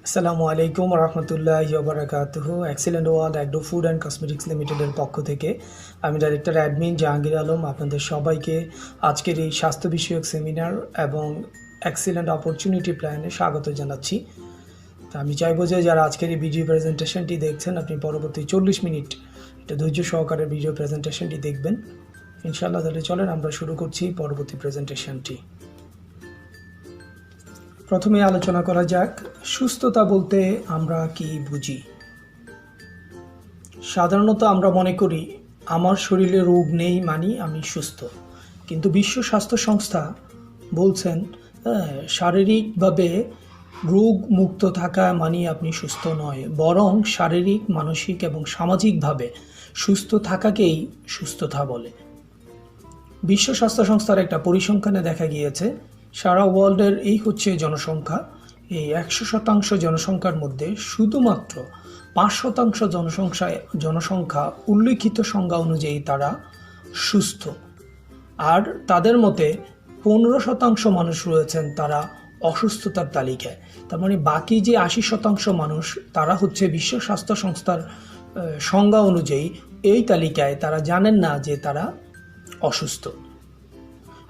আসসালামু আলাইকুম রহমতুল্লাহি ওয়া বারাকাতুহু। Excellent world agro food and cosmetics লিমিটেডের পক্ষ থেকে আমি ডাইরেক্টর অ্যাডমিন জাহাঙ্গীর আলম আপনাদের সবাইকে আজকের এই স্বাস্থ্য বিষয়ক সেমিনার এবং এক্সিলেন্ট অপরচুনিটি প্ল্যানে স্বাগত জানাচ্ছি। তো আমি চাইবো যে যারা আজকের এই ভিডিও প্রেজেন্টেশনটি দেখছেন আপনি পরবর্তী 40 মিনিট একটা ধৈর্য সহকারে ভিডিও প্রেজেন্টেশনটি দেখবেন ইনশাআল্লাহ। তাহলে চলেন আমরা শুরু করছি পরবর্তী প্রেজেন্টেশনটি। প্রথমে আলোচনা করা যাক সুস্থতা বলতে আমরা কি বুঝি। সাধারণত আমরা মনে করি আমার শরীরে রোগ নেই মানি আমি সুস্থ, কিন্তু বিশ্ব স্বাস্থ্য সংস্থা বলছেন শারীরিকভাবে রোগ মুক্ত থাকা মানি আপনি সুস্থ নয়, বরং শারীরিক, মানসিক এবং সামাজিকভাবে সুস্থ থাকাকেই সুস্থতা বলে। বিশ্ব স্বাস্থ্য সংস্থার একটা পরিসংখ্যানে দেখা গিয়েছে সারা ওয়ার্ল্ডের এই হচ্ছে জনসংখ্যা, এই 100% জনসংখ্যার মধ্যে শুধুমাত্র 5% জনসংখ্যা উল্লিখিত সংজ্ঞা অনুযায়ী তারা সুস্থ, আর তাদের মতে 15% মানুষ রয়েছেন তারা অসুস্থতার তালিকায়। তার মানে বাকি যে 80% মানুষ তারা হচ্ছে বিশ্ব স্বাস্থ্য সংস্থার সংজ্ঞা অনুযায়ী এই তালিকায় তারা জানেন না যে তারা অসুস্থ।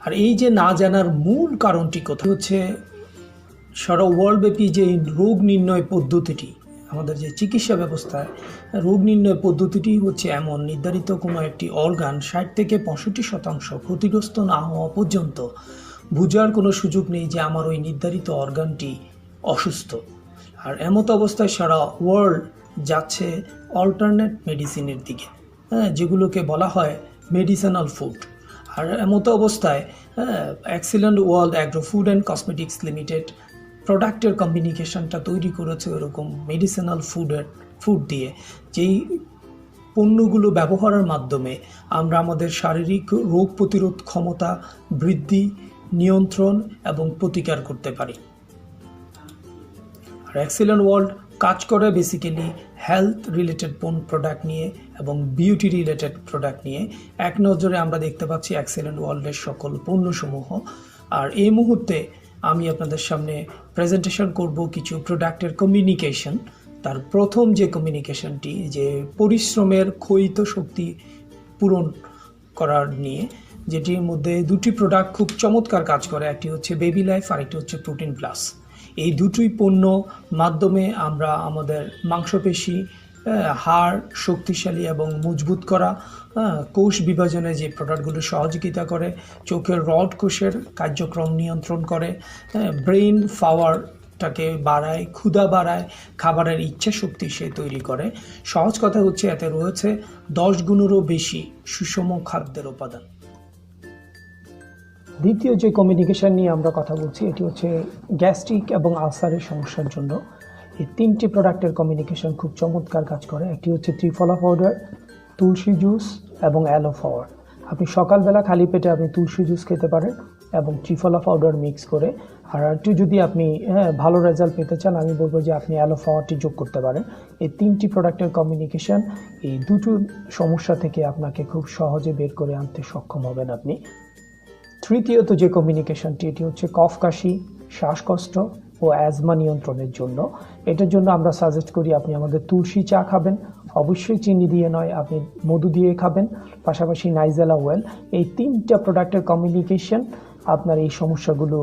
আর এই যে না জানার মূল কারণটি কোথায় হচ্ছে সারা ওয়ার্ল্ডব্যাপী যে রোগ নির্ণয় পদ্ধতিটি, আমাদের যে চিকিৎসা ব্যবস্থায় রোগ নির্ণয় পদ্ধতিটি হচ্ছে এমন নির্ধারিত কোনো একটি অর্গান 60 থেকে 65% ক্ষতিগ্রস্ত না হওয়া পর্যন্ত বোঝার কোনো সুযোগ নেই যে আমার ওই নির্ধারিত অর্গানটি অসুস্থ। আর এমত অবস্থায় সারা ওয়ার্ল্ড যাচ্ছে অল্টারনেট মেডিসিনের দিকে, যেগুলোকে বলা হয় মেডিসিনাল ফুড। আর এমতো অবস্থায় excellent world agro food and cosmetics limited প্রোডাক্টের কম্বিনেশনটা তৈরি করেছে ওরকম মেডিসিনাল ফুড দিয়ে, যেই পণ্যগুলো ব্যবহারের মাধ্যমে আমরা আমাদের শারীরিক রোগ প্রতিরোধ ক্ষমতা বৃদ্ধি, নিয়ন্ত্রণ এবং প্রতিকার করতে পারি। আর এক্সিলেন্ট ওয়ার্ল্ড কাজ করে বেসিক্যালি হেলথ রিলেটেড প্রোডাক্ট নিয়ে এবং বিউটি রিলেটেড প্রোডাক্ট নিয়ে। এক নজরে আমরা দেখতে পাচ্ছি এক্সিলেন্ট ওয়ার্ল্ডের সকল পণ্যসমূহ। আর এই মুহূর্তে আমি আপনাদের সামনে প্রেজেন্টেশন করব কিছু প্রোডাক্টের কমিউনিকেশন। তার প্রথম যে কমিউনিকেশনটি যে পরিশ্রমের ক্ষয়িত শক্তি পূরণ করার নিয়ে, যেটির মধ্যে দুটি প্রোডাক্ট খুব চমৎকার কাজ করে, একটি হচ্ছে বেবি লাইফ আর একটি হচ্ছে প্রোটিন প্লাস। এই দুটোই পণ্য মাধ্যমে আমরা আমাদের মাংসপেশি, হাড় শক্তিশালী এবং মজবুত করা, কোষ বিভাজনে যে প্রোডাক্টগুলো সহযোগিতা করে, চোখের রড কোষের কার্যক্রম নিয়ন্ত্রণ করে, ব্রেইন পাওয়ারটাকে বাড়ায়, ক্ষুধা বাড়ায়, খাবারের ইচ্ছা শক্তি সে তৈরি করে। সহজ কথা হচ্ছে এতে রয়েছে 10 গুণেরও বেশি সুষম খাদ্যের উপাদান। দ্বিতীয় যে কমিউনিকেশন নিয়ে আমরা কথা বলছি এটি হচ্ছে গ্যাস্ট্রিক এবং আলসারের সমস্যার জন্য। এই তিনটি প্রোডাক্টের কমিউনিকেশন খুব চমৎকার কাজ করে। একটি হচ্ছে ত্রিফলা পাউডার, তুলসী জুস এবং অ্যালো পাউডার। আপনি সকালবেলা খালি পেটে আপনি তুলসী জুস খেতে পারেন এবং ত্রিফলা পাউডার মিক্স করে। আর একটু যদি আপনি ভালো রেজাল্ট পেতে চান আমি বলবো যে আপনি অ্যালো পাউডারটি যোগ করতে পারেন। এই তিনটি প্রোডাক্টের কমিউনিকেশন এই দুটো সমস্যা থেকে আপনাকে খুব সহজে বের করে আনতে সক্ষম হবেন আপনি। তৃতীয়ত যে কমিউনিকেশনটি এটি হচ্ছে কফ, কাশি, শ্বাসকষ্ট ও অ্যাজমা নিয়ন্ত্রণের জন্য। এটার জন্য আমরা সাজেস্ট করি আপনি আমাদের তুলসী চা খাবেন, অবশ্যই চিনি দিয়ে নয়, আপনি মধু দিয়ে খাবেন, পাশাপাশি নাইজেলা ওয়েল। এই তিনটা প্রোডাক্টের কমিউনিকেশন আপনার এই সমস্যাগুলো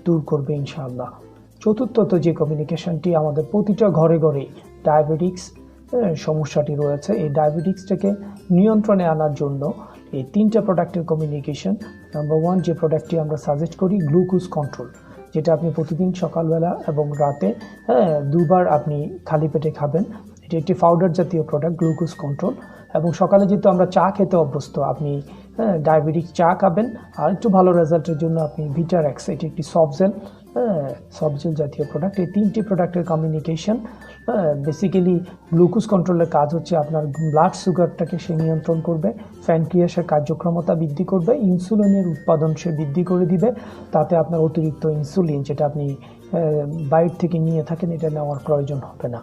দূর করবে ইনশাআল্লাহ। চতুর্থত যে কমিউনিকেশনটি আমাদের প্রতিটা ঘরে ঘরে ডায়াবেটিক্স সমস্যাটি রয়েছে, এই ডায়াবেটিক্সটাকে নিয়ন্ত্রণে আনার জন্য এই তিনটা প্রোডাক্টের কমিউনিকেশন। নাম্বার 1 যে প্রোডাক্টটি আমরা সাজেস্ট করি গ্লুকোজ কন্ট্রোল, যেটা আপনি প্রতিদিন সকালবেলা এবং রাতে দুবার আপনি খালি পেটে খাবেন। এটি একটি পাউডার জাতীয় প্রোডাক্ট গ্লুকোজ কন্ট্রোল। এবং সকালে যেহেতু আমরা চা খেতে অভ্যস্ত, আপনি ডায়াবেটিক চা খাবেন। আর একটু ভালো রেজাল্টের জন্য আপনি ভিটারেক্স, এটি একটি সফটজেল জাতীয় প্রোডাক্ট। এই তিনটি প্রোডাক্টের কমিউনিকেশন বেসিক্যালি গ্লুকোজ কন্ট্রোলের কাজ হচ্ছে আপনার ব্লাড সুগারটাকে সে নিয়ন্ত্রণ করবে, প্যানক্রিয়াসের কার্যক্ষমতা বৃদ্ধি করবে, ইনসুলিনের উৎপাদন সে বৃদ্ধি করে দিবে। তাতে আপনার অতিরিক্ত ইনসুলিন যেটা আপনি বাইরে থেকে নিয়ে থাকেন এটা নেওয়ার প্রয়োজন হবে না।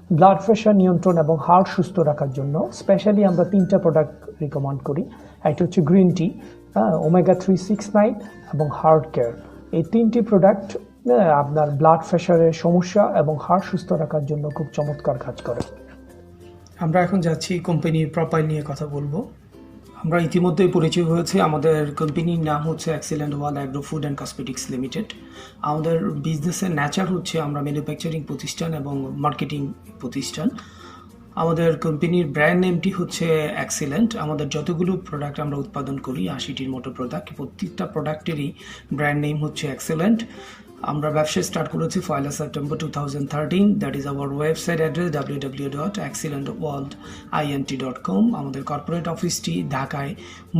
ব্লাড প্রেশার নিয়ন্ত্রণ এবং হার্ট সুস্থ রাখার জন্য স্পেশালি আমরা তিনটা প্রোডাক্ট রিকমেন্ড করি। একটা হচ্ছে গ্রিন টি, ওমেগা 369 এবং হার্ট কেয়ার। এই তিনটি প্রোডাক্ট আপনার ব্লাড প্রেশারের সমস্যা এবং হাড় সুস্থ রাখার জন্য খুব চমৎকার কাজ করে। আমরা এখন যাচ্ছি কোম্পানির প্রোফাইল নিয়ে কথা বলবো। আমরা ইতিমধ্যেই পরিচয় হয়েছে। আমাদের কোম্পানির নাম হচ্ছে excellent world agro food and cosmetics limited. আমাদের বিজনেসের নেচার হচ্ছে আমরা ম্যানুফ্যাকচারিং প্রতিষ্ঠান এবং মার্কেটিং প্রতিষ্ঠান। আমাদের কোম্পানির ব্র্যান্ড নেমটি হচ্ছে এক্সিলেন্ট। আমাদের যতগুলো প্রোডাক্ট আমরা উৎপাদন করি 80টির মতো প্রোডাক্ট, প্রত্যেকটা প্রোডাক্টেরই ব্র্যান্ড নেম হচ্ছে এক্সিলেন্ট। আমরা ব্যবসা স্টার্ট করেছি 1 September 2013। That is our website address www.excellentworldint.com। আমাদের কর্পোরেট অফিসটি ঢাকায়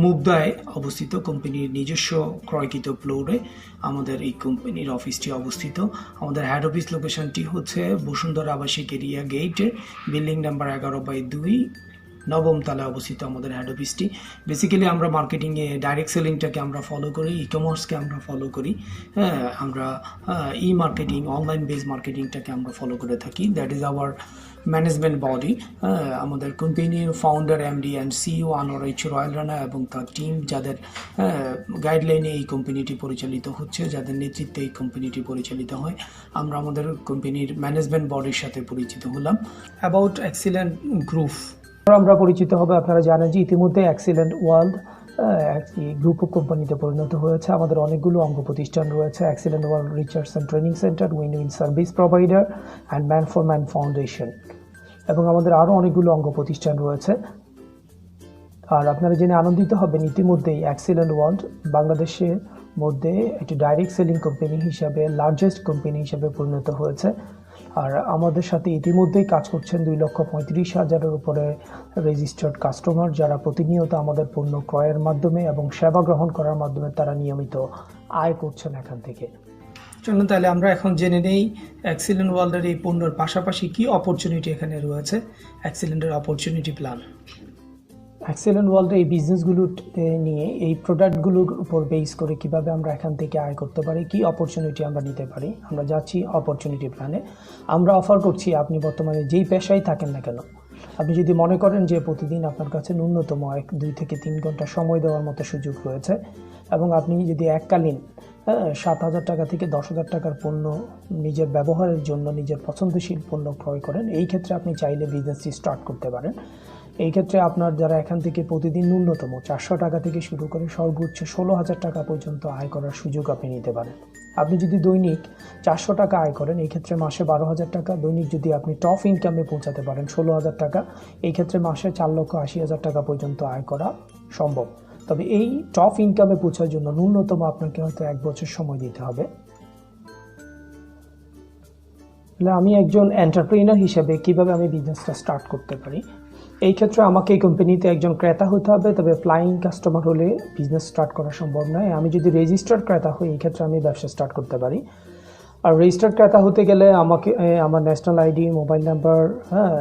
মুগদায় অবস্থিত। কোম্পানির নিজস্ব ক্রয়কৃত ফ্লোরে আমাদের এই কোম্পানির অফিসটি অবস্থিত। আমাদের হেড অফিস লোকেশনটি হচ্ছে বসুন্ধরা আবাসিক এরিয়া গেটে, বিল্ডিং নাম্বার 11/2, 9ম তলায় অবস্থিত আমাদের হেড অফিসটি। বেসিক্যালি আমরা মার্কেটিংয়ে ডাইরেক্ট সেলিংটাকে আমরা ফলো করি, ই কমার্সকে আমরা ফলো করি, হ্যাঁ আমরা ই মার্কেটিং, অনলাইন বেস মার্কেটিংটাকে আমরা ফলো করে থাকি। That is our management body. আমাদের কোম্পানির founder MD and CEO Anwar H royal Rana এবং তার টিম, যাদের গাইডলাইনে এই কোম্পানিটি পরিচালিত হচ্ছে, যাদের নেতৃত্বে এই কোম্পানিটি পরিচালিত হয়। আমরা আমাদের কোম্পানির ম্যানেজমেন্ট বডির সাথে পরিচিত হলাম। অ্যাবাউট এক্সিলেন্ট গ্রুপ আমরা পরিচিত হবে। আপনারা জানেন যে ইতিমধ্যে এক্সিলেন্ট ওয়ার্ল্ড একটি গ্রুপ অফ কোম্পানিতে পরিণত হয়েছে। আমাদের অনেকগুলো অঙ্গ প্রতিষ্ঠান রয়েছে: excellent world research and training centre, win win service provider and man for man foundation, এবং আমাদের আরও অনেকগুলো অঙ্গ প্রতিষ্ঠান রয়েছে। আর আপনারা জেনে আনন্দিত হবেন ইতিমধ্যেই এক্সিলেন্ট ওয়ার্ল্ড বাংলাদেশের মধ্যে একটি ডাইরেক্ট সেলিং কোম্পানি হিসাবে, লার্জেস্ট কোম্পানি হিসাবে পরিণত হয়েছে। আর আমাদের সাথে ইতিমধ্যেই কাজ করছেন 2,35,000-এর উপরে রেজিস্টার্ড কাস্টমার, যারা প্রতিনিয়ত আমাদের পণ্য ক্রয়ের মাধ্যমে এবং সেবা গ্রহণ করার মাধ্যমে তারা নিয়মিত আয় করছেন এখান থেকে। চলুন তাহলে আমরা এখন জেনে নেই এক্সিলেন্ট ওয়ার্ল্ডের এই পণ্যের পাশাপাশি কি অপরচুনিটি এখানে রয়েছে, এক্সিলেন্টের অপরচুনিটি প্ল্যান। এক্সিলেন্ট ওয়ার্ল্ডে এই বিজনেসগুলো নিয়ে, এই প্রোডাক্টগুলোর উপর বেস করে কিভাবে আমরা এখান থেকে আয় করতে পারি, কি অপরচুনিটি আমরা নিতে পারি। আমরা যাচ্ছি অপরচুনিটি প্ল্যানে। আমরা অফার করছি, আপনি বর্তমানে যেই পেশায় থাকেন না কেন, আপনি যদি মনে করেন যে প্রতিদিন আপনার কাছে ন্যূনতম 2 থেকে 3 ঘন্টা সময় দেওয়ার মতো সুযোগ রয়েছে, এবং আপনি যদি এককালীন 7,000 টাকা থেকে 10,000 টাকার পণ্য নিজের ব্যবহারের জন্য নিজের পছন্দশীল পণ্য ক্রয় করেন, এই ক্ষেত্রে আপনি চাইলে বিজনেসটি স্টার্ট করতে পারেন। এই ক্ষেত্রে আপনার যারা এখান থেকে প্রতিদিন ন্যূনতম 400 টাকা থেকে শুরু করে সর্বোচ্চ 16,000 টাকা পর্যন্ত আয় করার সুযোগ আপনি নিতে পারেন। আপনি যদি দৈনিক 400 টাকা আয় করেন, এই ক্ষেত্রে মাসে 12,000 টাকা। দৈনিক যদি আপনি টপ ইনকামে পৌঁছাতে পারেন 16,000 টাকা, এই ক্ষেত্রে মাসে 4,80,000 টাকা পর্যন্ত আয় করা সম্ভব। তবে এই টপ ইনকামে পৌঁছার জন্য ন্যূনতম আপনাকে হয়তো 1 বছর সময় দিতে হবে। তাহলে আমি একজন এন্টারপ্রেনার হিসেবে কিভাবে আমি বিজনেসটা স্টার্ট করতে পারি, এই ক্ষেত্রে আমাকে এই কোম্পানিতে একজন ক্রেতা হতে হবে। তবে ফ্লাইং কাস্টমার হলে বিজনেস স্টার্ট করা সম্ভব নয়। আমি যদি রেজিস্টার্ড ক্রেতা হই, এই ক্ষেত্রে আমি ব্যবসা স্টার্ট করতে পারি। আর রেজিস্টার্ড ক্রেতা হতে গেলে আমাকে আমার ন্যাশনাল আইডি, মোবাইল নাম্বার,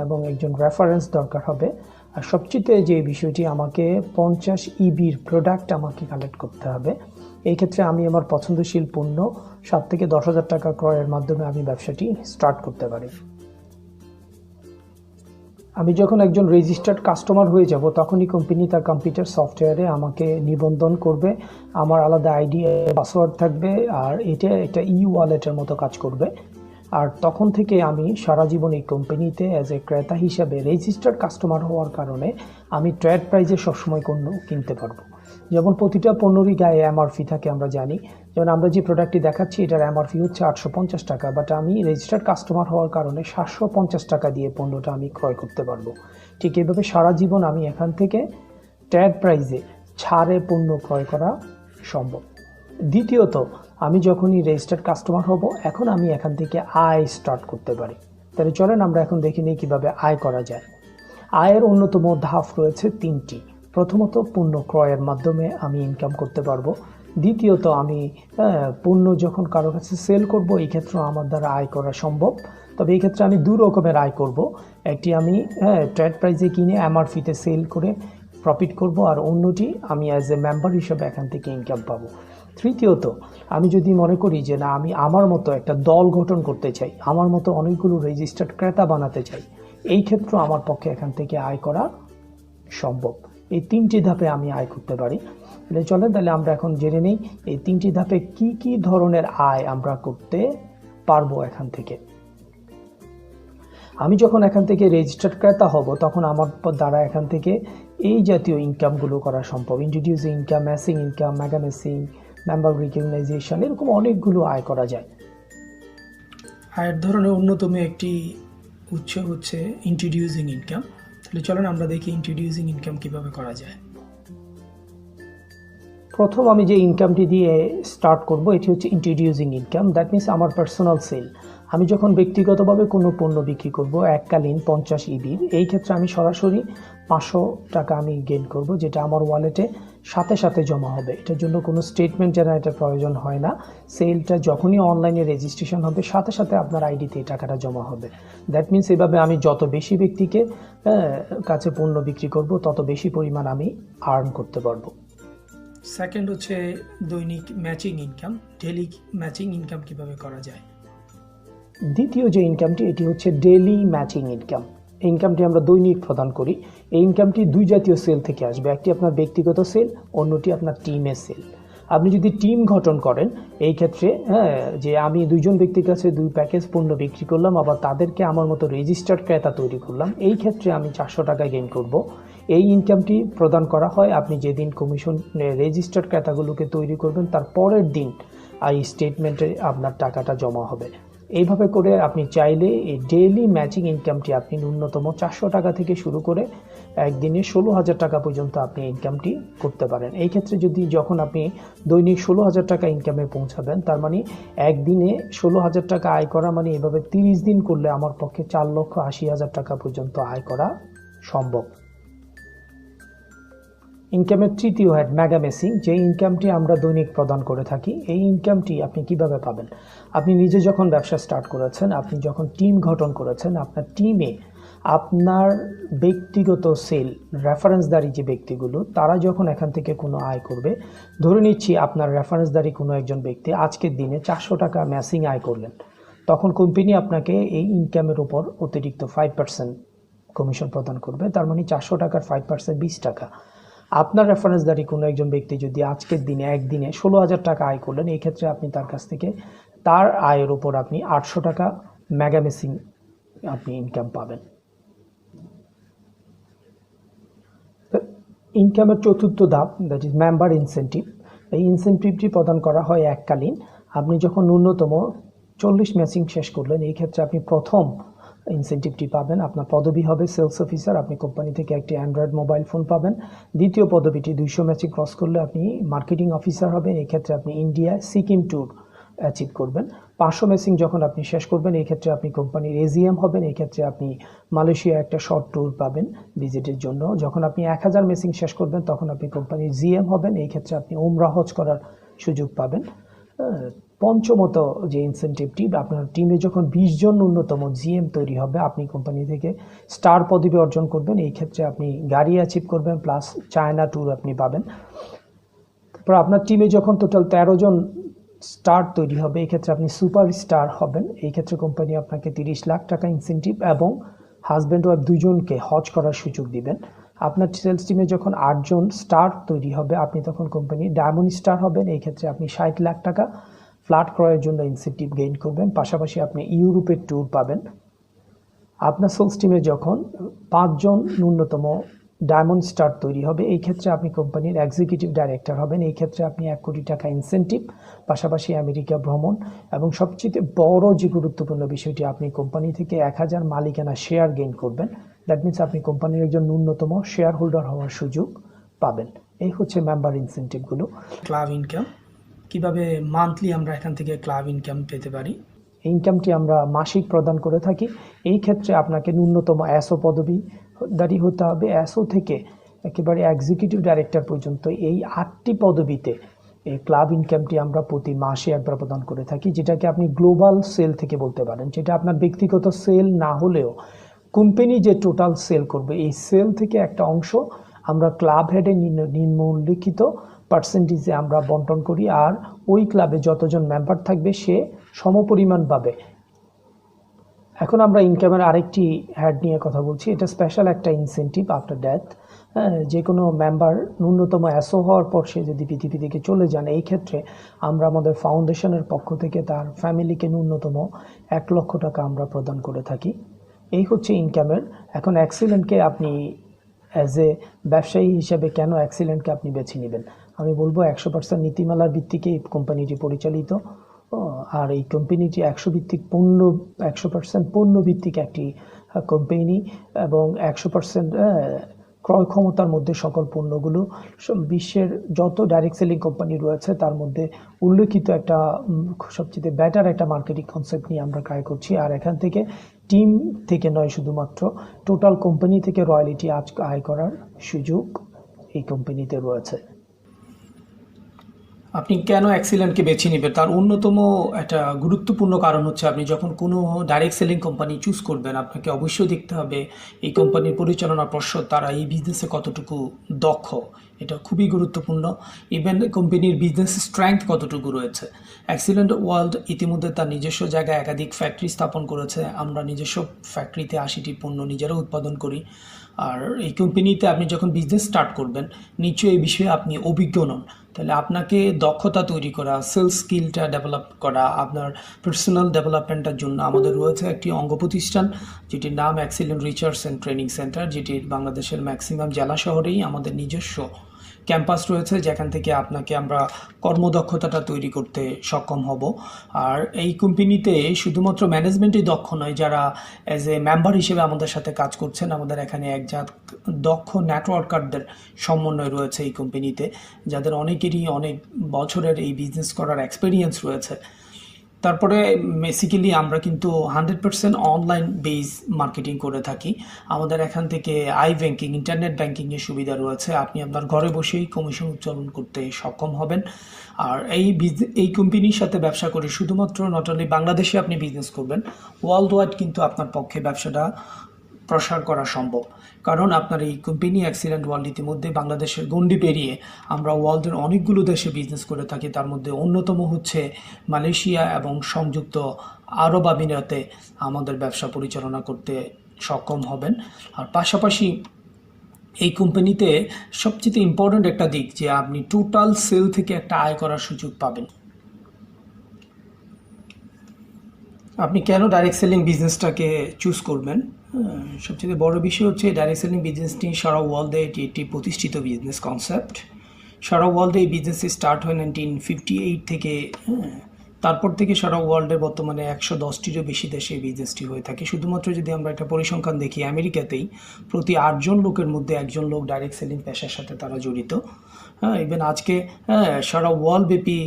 এবং একজন রেফারেন্স দরকার হবে। আর সবচেয়ে যে বিষয়টি, আমাকে 50 ইবির প্রোডাক্ট আমাকে কালেক্ট করতে হবে। এই ক্ষেত্রে আমি আমার পছন্দশীল পণ্য 7 থেকে 10,000 টাকা ক্রয়ের মাধ্যমে আমি ব্যবসাটি স্টার্ট করতে পারি। আমি যখন একজন রেজিস্টার্ড কাস্টমার হয়ে যাব, তখনই কোম্পানি তার কম্পিউটার সফটওয়্যারে আমাকে নিবন্ধন করবে। আমার আলাদা আইডি, পাসওয়ার্ড থাকবে, আর এটা একটা ওয়ালেটের মতো কাজ করবে। আর তখন থেকে আমি সারা জীবন এই কোম্পানিতে অ্যাজ এ ক্রেতা হিসাবে রেজিস্টার্ড কাস্টমার হওয়ার কারণে আমি ট্রেড প্রাইজে সবসময় পণ্য কিনতে পারবো। যেমন প্রতিটা পণ্যরই গায়ে এমআরপি থাকে, আমরা জানি। যেমন আমরা যে প্রোডাক্টটি দেখাচ্ছি, এটার এমআরপি হচ্ছে 850 টাকা, বাট আমি রেজিস্টার্ড কাস্টমার হওয়ার কারণে 750 টাকা দিয়ে পণ্যটা আমি ক্রয় করতে পারবো। ঠিক এইভাবে সারা জীবন আমি এখান থেকে ট্রেড প্রাইজে ছাড়ে পণ্য ক্রয় করা সম্ভব। দ্বিতীয়ত, আমি যখনই রেজিস্টার্ড কাস্টমার হব, এখন আমি এখান থেকে আয় স্টার্ট করতে পারি। তাহলে চলেন আমরা এখন দেখে নিই কীভাবে আয় করা যায়। আয়ের অন্যতম ধাপ রয়েছে 3টি। প্রথমত, পণ্য ক্রয়ের মাধ্যমে আমি ইনকাম করতে পারবো। দ্বিতীয়ত, আমি পণ্য যখন কারো কাছে সেল করব, এই ক্ষেত্রে আমার দ্বারা আয় করা সম্ভব। তবে এই ক্ষেত্রে আমি 2 রকমের আয় করব। একটি আমি ট্রেড প্রাইজে কিনে এমআরপিতে সেল করে প্রফিট করব, আর অন্যটি আমি অ্যাজ এ মেম্বার হিসেবে এখান থেকে ইনকাম পাবো। তৃতীয়ত, আমি যদি মনে করি যে না, আমি আমার মতো একটা দল গঠন করতে চাই, আমার মতো অনেকগুলো রেজিস্টার্ড ক্রেতা বানাতে চাই, এই ক্ষেত্রে আমার পক্ষে এখান থেকে আয় করা সম্ভব। এই 3টি ধাপে আমি আয় করতে পারি। তাহলে চলেন তাহলে আমরা এখন জেনে নিই এই 3টি ধাপে কি কি ধরনের আয় আমরা করতে পারবো এখান থেকে। আমি যখন এখান থেকে রেজিস্টার্ড ক্রেতা হব তখন আমার দ্বারা এখান থেকে এই জাতীয় ইনকামগুলো করা সম্ভব। Introducing income, matching income, mega matching, member recognition, এরকম অনেকগুলো আয় করা যায়। আয়ের ধরনের অন্যতম একটি উৎস হচ্ছে ইন্ট্রোডিউসিং ইনকাম। তাহলে চলেন আমরা দেখি ইন্ট্রোডিউসিং ইনকাম কিভাবে করা যায়। প্রথম আমি যে ইনকামটি দিয়ে স্টার্ট করব এটি হচ্ছে ইন্ট্রোডিউসিং ইনকাম। দ্যাট মিনস আমার পার্সোনাল সেল। আমি যখন ব্যক্তিগতভাবে কোনো পণ্য বিক্রি করব এককালীন 50 ইবির, এই ক্ষেত্রে আমি সরাসরি 500 টাকা আমি গেইন করব, যেটা আমার ওয়ালেটে সাথে সাথে জমা হবে। এটার জন্য কোনো স্টেটমেন্ট জেনারেটের প্রয়োজন হয় না। সেলটা যখনই অনলাইনে রেজিস্ট্রেশন হবে সাথে সাথে আপনার আইডিতে এই টাকাটা জমা হবে। দ্যাট মিনস এভাবে আমি যত বেশি ব্যক্তিকে কাছে পণ্য বিক্রি করব তত বেশি পরিমাণ আমি আর্ন করতে পারবো। সেকেন্ড হচ্ছে দৈনিক matching income. Daily matching income কিভাবে করা যায়। দ্বিতীয় যে ইনকামটি এটি হচ্ছে ডেইলি ম্যাচিং ইনকাম। এই ইনকামটি আমরা দৈনিক প্রদান করি। এই ইনকামটি দুই জাতীয় সেল থেকে আসবে। একটি আপনার ব্যক্তিগত সেল, অন্যটি আপনার টিমের সেল। আপনি যদি টিম গঠন করেন এই ক্ষেত্রে যে আমি দুইজন ব্যক্তির কাছে 2 প্যাকেজ পণ্য বিক্রি করলাম, আবার তাদেরকে আমার মতো রেজিস্টার্ড ক্রেতা তৈরি করলাম, এই ক্ষেত্রে আমি 400 টাকা গেইন করব। এই ইনকামটি প্রদান করা হয় আপনি যেদিন কমিশন রেজিস্টার্ড ক্রেতাগুলোকে তৈরি করবেন তার পরের দিন এই স্টেটমেন্টে আপনার টাকাটা জমা হবে। এইভাবে করে আপনি চাইলে এই ডেইলি ম্যাচিং ইনকামটি আপনি ন্যূনতম 400 টাকা থেকে শুরু করে একদিনে 16,000 টাকা পর্যন্ত আপনি ইনকামটি করতে পারেন। এই ক্ষেত্রে যখন আপনি দৈনিক 16,000 টাকা ইনকামে পৌঁছাবেন, তার মানে একদিনে 16,000 টাকা আয় করা মানে এভাবে 30 দিন করলে আমার পক্ষে 4,80,000 টাকা পর্যন্ত আয় করা সম্ভব। ইনকামের তৃতীয় হেড মেগা ম্যাচিং, যে ইনকামটি আমরা দৈনিক প্রদান করে থাকি। এই ইনকামটি আপনি কিভাবে পাবেন? আপনি নিজে যখন ব্যবসা স্টার্ট করেছেন, আপনি যখন টিম গঠন করেছেন, আপনার টিমে আপনার ব্যক্তিগত সেল রেফারেন্সদারি যে ব্যক্তিগুলো তারা যখন এখান থেকে কোনো আয় করবে, ধরে নিচ্ছি আপনার রেফারেন্সদারি কোনো একজন ব্যক্তি আজকের দিনে 400 টাকা ম্যাচিং আয় করলেন, তখন কোম্পানি আপনাকে এই ইনকামের উপর অতিরিক্ত 5% কমিশন প্রদান করবে। তার মানে 400 টাকার 5% 20 টাকা। আপনার রেফারেন্সদারি কোনো একজন ব্যক্তি যদি আজকের দিনে একদিনে 16,000 টাকা আয় করলেন, এই ক্ষেত্রে আপনি তার কাছ থেকে তার আয়ের উপর আপনি 800 টাকা মেগা ম্যাচিং আপনি ইনকাম পাবেন। ইনকামের চতুর্থ ধাপ, দ্যাট ইজ মেম্বার ইনসেন্টিভ। এই ইনসেন্টিভটি প্রদান করা হয় এককালীন। আপনি যখন ন্যূনতম 40 ম্যাচিং শেষ করলেন, এই ক্ষেত্রে আপনি প্রথম ইনসেন্টিভটি পাবেন। আপনার পদবি হবে সেলস অফিসার, আপনি কোম্পানি থেকে একটি অ্যান্ড্রয়েড মোবাইল ফোন পাবেন। দ্বিতীয় পদবিটি 200 ম্যাচিং ক্রস করলে আপনি মার্কেটিং অফিসার হবেন। এই ক্ষেত্রে আপনি ইন্ডিয়ায় সিকিম ট্যুর অ্যাচিভ করবেন। 500 ম্যাচিং যখন আপনি শেষ করবেন, এই ক্ষেত্রে আপনি কোম্পানির এজিএম হবেন। এই ক্ষেত্রে আপনি মালয়েশিয়া একটা শর্ট ট্যুর পাবেন ভিজিটের জন্য। যখন আপনি 1000 ম্যাচিং শেষ করবেন তখন আপনি কোম্পানির জিএম হবেন। এই ক্ষেত্রে আপনি উমরা হজ করার সুযোগ পাবেন। পঞ্চমত যে ইনসেন্টিভটি, আপনার টিমে যখন 20 জন ন্যূনতম জিএম তৈরি হবে, আপনি কোম্পানি থেকে স্টার পদবি অর্জন করবেন। এই ক্ষেত্রে আপনি গাড়ি অ্যাচিভ করবেন প্লাস চায়না ট্যুর আপনি পাবেন। তারপর আপনার টিমে যখন টোটাল 13 জন স্টার তৈরি হবে, এই ক্ষেত্রে আপনি সুপার স্টার হবেন। এই ক্ষেত্রে কোম্পানি আপনাকে 30 লাখ টাকা ইনসেন্টিভ এবং হাজব্যান্ড ওয়াইফ দুজনকে হজ করার সুযোগ দিবেন। আপনার সেলস টিমে যখন 8 জন স্টার তৈরি হবে, আপনি তখন কোম্পানি ডায়মন্ড স্টার হবেন। এই ক্ষেত্রে আপনি 60 লাখ টাকা ফ্ল্যাট ক্রয়ের জন্য ইনসেন্টিভ গেইন করবেন। পাশাপাশি আপনি ইউরোপের ট্যুর পাবেন। আপনার সেলস টিমে যখন 5 জন ন্যূনতম ডায়মন্ড স্টার তৈরি হবে, এই ক্ষেত্রে আপনি কোম্পানির এক্সিকিউটিভ ডাইরেক্টর হবেন। এই ক্ষেত্রে আপনি 1 কোটি টাকা ইনসেন্টিভ, পাশাপাশি আমেরিকা ভ্রমণ এবং সবচেয়ে বড় যে গুরুত্বপূর্ণ বিষয়টি, আপনি কোম্পানি থেকে 1000 মালিকানা শেয়ার গেইন করবেন। দ্যাট মিনস আপনি কোম্পানির একজন ন্যূনতম শেয়ার হোল্ডার হওয়ার সুযোগ পাবেন। এই হচ্ছে মেম্বার ইনসেন্টিভগুলো। ক্লাব ইনকাম কিভাবে মান্থলি আমরা এখান থেকে ক্লাব ইনকাম পেতে পারি? এই ইনকামটি আমরা মাসিক প্রদান করে থাকি। এই ক্ষেত্রে আপনাকে ন্যূনতম এসও পদবীধারী হতে হবে। এসও থেকে একেবারে এক্সিকিউটিভ ডাইরেক্টর পর্যন্ত এই 8টি পদবিতে এই ক্লাব ইনকামটি আমরা প্রতি মাসে একবার প্রদান করে থাকি, যেটাকে আপনি গ্লোবাল সেল থেকে বলতে পারেন। যেটা আপনার ব্যক্তিগত সেল না হলেও কোম্পানি যে টোটাল সেল করবে, এই সেল থেকে একটা অংশ আমরা ক্লাব হেডে নিম্নলিখিত পার্সেন্টেজে আমরা বন্টন করি, আর ওই ক্লাবে যতজন মেম্বার থাকবে সে সমপরিমাণ পাবে। এখন আমরা ইনকামের আরেকটি হেড নিয়ে কথা বলছি। এটা স্পেশাল একটা ইনসেন্টিভ আফটার ডেথ। হ্যাঁ, যে কোনো মেম্বার ন্যূনতম অ্যাসো হওয়ার পর সে যদি পৃথিবী থেকে চলে যান, এই ক্ষেত্রে আমরা আমাদের ফাউন্ডেশনের পক্ষ থেকে তার ফ্যামিলিকে ন্যূনতম 1 লক্ষ টাকা আমরা প্রদান করে থাকি। এই হচ্ছে ইনকামের। এখন অ্যাক্সিলেন্টকে আপনি অ্যাজ এ ব্যবসায়ী হিসেবে কেন অ্যাক্সিলেন্টকে আপনি বেছে নেবেন? আমি বলবো 100% নীতিমালার ভিত্তিকে এই কোম্পানিটি পরিচালিত। আর এই কোম্পানিটি 100% পণ্য ভিত্তিক একটি কোম্পানি এবং 100% ক্রয় ক্ষমতার মধ্যে সকল পণ্যগুলো বিশ্বের যত ডাইরেক্ট সেলিং কোম্পানি রয়েছে তার মধ্যে উল্লেখিত একটা সবচেয়ে বেটার একটা মার্কেটিং কনসেপ্ট নিয়ে আমরা ট্রাই করছি। আর এখান থেকে টিম থেকে নয়, শুধুমাত্র টোটাল কোম্পানি থেকে রয়্যালিটি আয় করার সুযোগ এই কোম্পানিতে রয়েছে। আপনি কেন অ্যাক্সিলেন্টকে বেছে নেবেন তার অন্যতম একটা গুরুত্বপূর্ণ কারণ হচ্ছে আপনি যখন কোনো ডাইরেক্ট সেলিং কোম্পানি চুজ করবেন আপনাকে অবশ্যই দেখতে হবে এই কোম্পানির পরিচালনা পর্ষদ তারা এই বিজনেসে কতটুকু দক্ষ, এটা খুবই গুরুত্বপূর্ণ। ইভেন কোম্পানির বিজনেস স্ট্রেংথ কতটুকু রয়েছে। অ্যাক্সিলেন্ট ওয়ার্ল্ড ইতিমধ্যে তার নিজস্ব জায়গায় একাধিক ফ্যাক্টরি স্থাপন করেছে। আমরা নিজস্ব ফ্যাক্টরিতে 80টি পণ্য নিজেরা উৎপাদন করি। আর এই কোম্পানিতে আপনি যখন বিজনেস স্টার্ট করবেন নিশ্চয়ই এই বিষয়ে আপনি অভিজ্ঞ নন, তাহলে আপনাকে দক্ষতা তৈরি করা, সেলস স্কিলটা ডেভেলপ করা, আপনার পার্সোনাল ডেভেলপমেন্টের জন্য আমাদের রয়েছে একটি অঙ্গ প্রতিষ্ঠান যেটির নাম excellent research and training centre, যেটির বাংলাদেশের ম্যাক্সিমাম জেলা শহরেই আমাদের নিজস্ব ক্যাম্পাস রয়েছে, যেখান থেকে আপনাকে আমরা কর্মদক্ষতাটা তৈরি করতে সক্ষম হব। আর এই কোম্পানিতে শুধুমাত্র ম্যানেজমেন্টই দক্ষ নয়, যারা অ্যাজ এ মেম্বার হিসেবে আমাদের সাথে কাজ করছেন, আমাদের এখানে একজাত দক্ষ নেটওয়ার্কারদের সমন্বয় রয়েছে এই কোম্পানিতে, যাদের অনেকেরই অনেক বছরের এই বিজনেস করার এক্সপিরিয়েন্স রয়েছে। তারপরে বেসিক্যালি আমরা কিন্তু 100% অনলাইন বেস মার্কেটিং করে থাকি। আমাদের এখান থেকে ব্যাংকিং, ইন্টারনেট ব্যাংকিংয়ের সুবিধা রয়েছে। আপনি আপনার ঘরে বসেই কমিশন উত্তোলন করতে সক্ষম হবেন। আর এই কোম্পানির সাথে ব্যবসা করে শুধুমাত্র নট অনলি বাংলাদেশে আপনি বিজনেস করবেন, ওয়ার্ল্ড ওয়াইড কিন্তু আপনার পক্ষে ব্যবসাটা প্রসার করা সম্ভব। কারণ আপনার এই কোম্পানি অ্যাক্সিলেন্ট ওয়ার্ল্ড ইতিমধ্যে বাংলাদেশের গণ্ডি পেরিয়ে আমরা ওয়ার্ল্ডের অনেকগুলো দেশে বিজনেস করে থাকি। তার মধ্যে অন্যতম হচ্ছে মালয়েশিয়া এবং সংযুক্ত আরব আমিরাতে আমাদের ব্যবসা পরিচালনা করতে সক্ষম হবেন। আর পাশাপাশি এই কোম্পানিতে সবচেয়ে ইম্পর্ট্যান্ট একটা দিক যে আপনি টোটাল সেল থেকে একটা আয় করার সুযোগ পাবেন। আপনি কেন ডাইরেক্ট সেলিং বিজনেসটাকে চুজ করবেন? সবচেয়ে বড় বিষয় হচ্ছে ডাইরেক্ট সেলিং বিজনেসটি সারা ওয়ার্ল্ডে এটি একটি প্রতিষ্ঠিত বিজনেস কনসেপ্ট। সারা ওয়ার্ল্ডে এই বিজনেসটি স্টার্ট হয় 1958 থেকে। তারপর থেকে সারা ওয়ার্ল্ডে বর্তমানে 110টিরও বেশি দেশে এই বিজনেসটি হয়ে থাকে। শুধুমাত্র যদি আমরা একটা পরিসংখ্যান দেখি, আমেরিকাতেই প্রতি 8 জন লোকের মধ্যে 1 জন লোক ডাইরেক্ট সেলিং পেশার সাথে তারা জড়িত। ইভেন আজকে সারা ওয়ার্ল্ডব্যাপী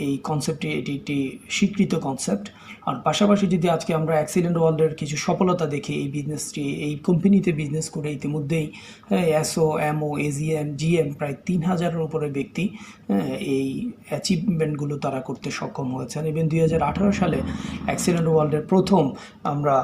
এই কনসেপ্টটি এটি একটি স্বীকৃত কনসেপ্ট। আর পাশাপাশি যদি আজকে আমরা অ্যাক্সিলেন্ট ওয়ার্ল্ডের কিছু সফলতা দেখি, এই বিজনেসটি এই কোম্পানিতে বিজনেস করে ইতিমধ্যেই এসও, এমও, এজিএম, জিএম প্রায় 3000-এর উপরে ব্যক্তি এই অ্যাচিভমেন্টগুলো তারা করতে সক্ষম হয়েছেন। ইভেন 2018 সালে অ্যাক্সিলেন্ট ওয়ার্ল্ডের প্রথম আমরা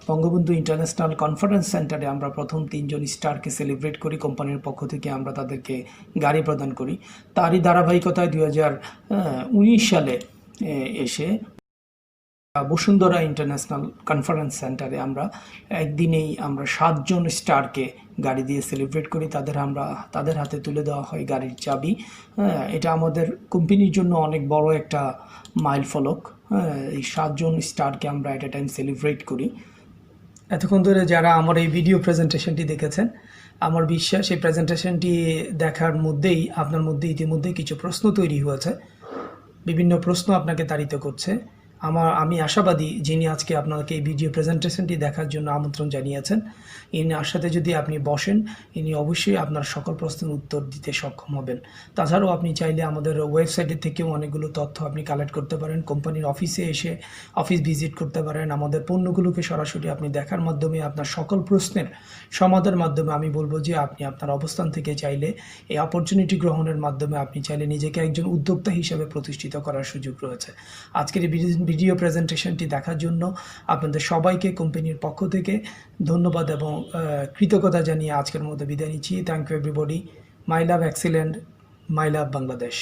বঙ্গবন্ধু ইন্টারন্যাশনাল কনফারেন্স সেন্টারে আমরা প্রথম 3 জন স্টারকে সেলিব্রেট করি। কোম্পানির পক্ষ থেকে আমরা তাদেরকে গাড়ি প্রদান করি। তারই ধারাবাহিকতায় 2019 সালে এসে বসুন্ধরা ইন্টারন্যাশনাল কনফারেন্স সেন্টারে আমরা একদিনেই আমরা 7 জন স্টারকে গাড়ি দিয়ে সেলিব্রেট করি। তাদের হাতে তুলে দেওয়া হয় গাড়ির চাবি। এটা আমাদের কোম্পানির জন্য অনেক বড় একটা মাইল ফলক। এই 7 জন স্টারকে আমরা এট এ টাইম সেলিব্রেট করি। এতক্ষণ ধরে যারা আমার এই ভিডিও প্রেজেন্টেশনটি দেখেছেন, আমার বিশ্বাস এই প্রেজেন্টেশনটি দেখার মধ্যেই আপনার মধ্যে ইতিমধ্যে কিছু প্রশ্ন তৈরি হয়েছে। বিভিন্ন প্রশ্ন আপনাকে তাড়িত করছে। আমি আশাবাদী যিনি আজকে আপনাকে এই ভিডিও প্রেজেন্টেশনটি দেখার জন্য আমন্ত্রণ জানিয়েছেন, ইনার সাথে যদি আপনি বসেন, ইনি অবশ্যই আপনার সকল প্রশ্নের উত্তর দিতে সক্ষম হবেন। তাছাড়াও আপনি চাইলে আমাদের ওয়েবসাইটের থেকেও অনেকগুলো তথ্য আপনি কালেক্ট করতে পারেন। কোম্পানির অফিসে এসে অফিস ভিজিট করতে পারেন। আমাদের পণ্যগুলোকে সরাসরি আপনি দেখার মাধ্যমে আপনার সকল প্রশ্নের সমাধানের মাধ্যমে আমি বলবো যে আপনি আপনার অবস্থান থেকে চাইলে এই অপরচুনিটি গ্রহণের মাধ্যমে আপনি চাইলে নিজেকে একজন উদ্যোক্তা হিসেবে প্রতিষ্ঠিত করার সুযোগ রয়েছে। আজকের এই ভিডিও প্রেজেন্টেশনটি দেখার জন্য আপনাদের সবাইকে কোম্পানির পক্ষ থেকে ধন্যবাদ এবং কৃতজ্ঞতা জানিয়ে আজকের মতো বিদায় নিচ্ছি। Thank you everybody. My love excellent, my love Bangladesh.